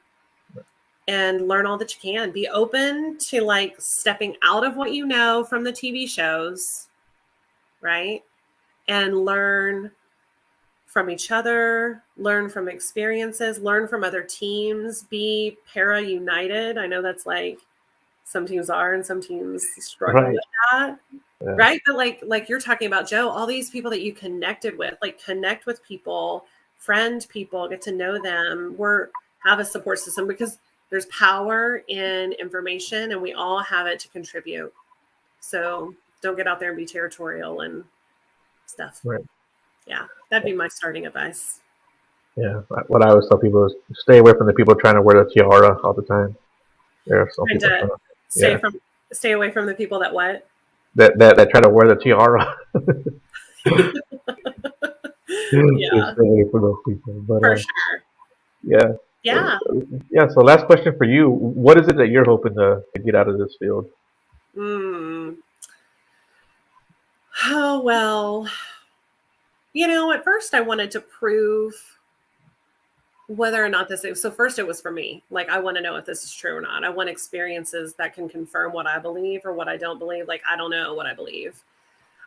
and learn all that you can. Be open to like stepping out of what you know from the TV shows, right? And learn from each other, learn from experiences, learn from other teams, be para-united. I know that's like some teams are and some teams struggle with that. Yeah. Right? But like you're talking about, Joe, all these people that you connected with, like connect with people, friend people, get to know them, have a support system, because there's power in information and we all have it to contribute. So don't get out there and be territorial and stuff. Right. Yeah, that'd be my starting advice. Yeah, what I always tell people is stay away from the people trying to wear the tiara all the time. There are some people stay away from the people that what? That try to wear the tiara. Yeah, stay away from those people. But, for sure. Yeah. Yeah. So last question for you: what is it that you're hoping to get out of this field? Oh well. At first I wanted to prove whether or not this is. So first it was for me. Like, I want to know if this is true or not. I want experiences that can confirm what I believe or what I don't believe. Like, I don't know what I believe.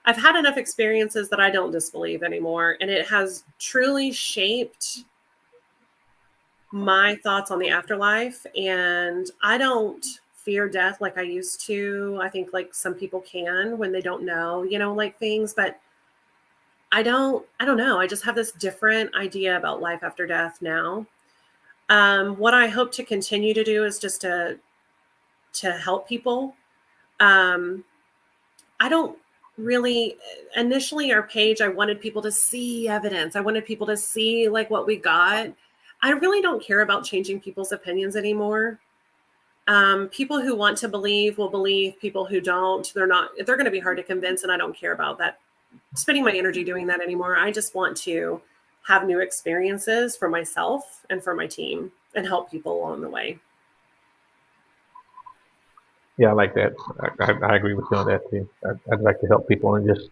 I've had enough experiences that I don't disbelieve anymore. And it has truly shaped my thoughts on the afterlife. And I don't fear death like I used to. I think like some people can when they don't know, like things, but I don't know. I just have this different idea about life after death now. What I hope to continue to do is just to help people. I don't really, initially our page, I wanted people to see evidence. I wanted people to see like what we got. I really don't care about changing people's opinions anymore. People who want to believe will believe. People who don't, they're going to be hard to convince. And I don't care about that, spending my energy doing that anymore. I just want to have new experiences for myself and for my team and help people along the way. Yeah, I like that. I agree with you on that too. I'd like to help people and just,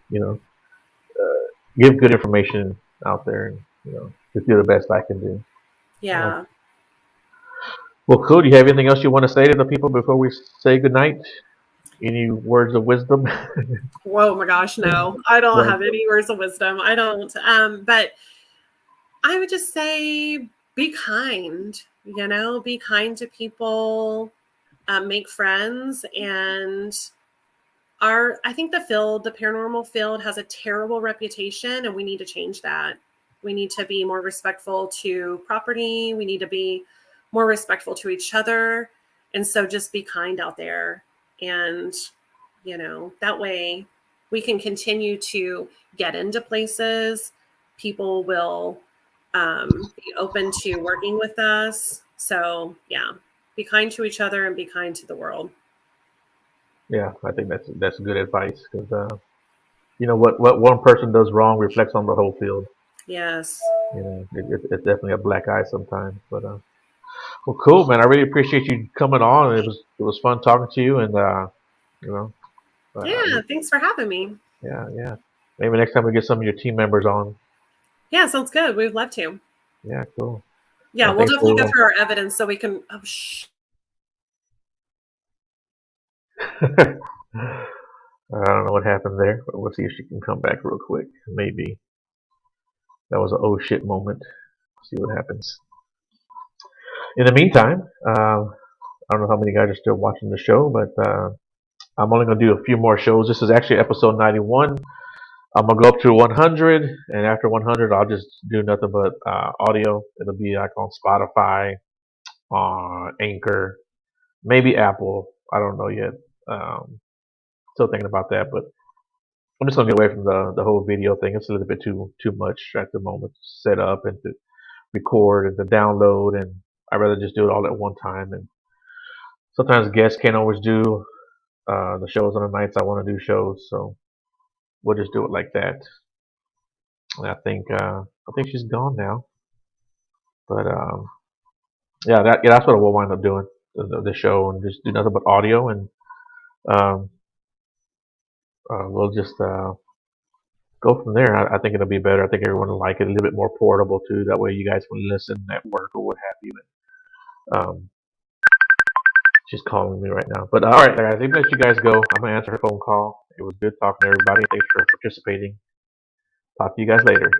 give good information out there and, just do the best I can do. Yeah. Well, cool. Do you have anything else you want to say to the people before we say goodnight? Any words of wisdom? Whoa, my gosh, no, I don't No. have any words of wisdom. I don't. But I would just say be kind, be kind to people, make friends. And I think the paranormal field has a terrible reputation, and we need to change that. We need to be more respectful to property. We need to be more respectful to each other. And so just be kind out there. And, that way we can continue to get into places. People will be open to working with us. So, yeah, be kind to each other and be kind to the world. Yeah, I think that's good advice because what one person does wrong reflects on the whole field. Yes. It's definitely a black eye sometimes. But well, cool, man. I really appreciate you coming on. It was fun talking to you, and you know, uh, Yeah. Thanks for having me. yeah. Maybe next time we get some of your team members on. Yeah. Sounds good. We'd love to. Yeah, cool. Yeah. We'll Thanks definitely go for. through our evidence so we can. Oh, shh. I don't know what happened there, but we'll see if she can come back real quick. Maybe that was an oh shit moment. See what happens. In the meantime, I don't know how many guys are still watching the show, but I'm only going to do a few more shows. This is actually episode 91. I'm going to go up to 100, and after 100, I'll just do nothing but audio. It'll be like on Spotify, on Anchor, maybe Apple. I don't know yet. Still thinking about that, but I'm just gonna get away from the whole video thing. It's a little bit too much at the moment to set up and to record and to download, and I'd rather just do it all at one time. And sometimes guests can't always do the shows on the nights I want to do shows, so we'll just do it like that. And I think she's gone now, but yeah, that's what we'll wind up doing the show and just do nothing but audio, and um, we'll just go from there. I think it'll be better. I think everyone will like it a little bit more portable too. That way you guys can listen at work or what have you. Um, she's calling me right now. But all right, guys, even let you guys go. I'm gonna answer her phone call. It was good talking to everybody. Thanks for participating. Talk to you guys later.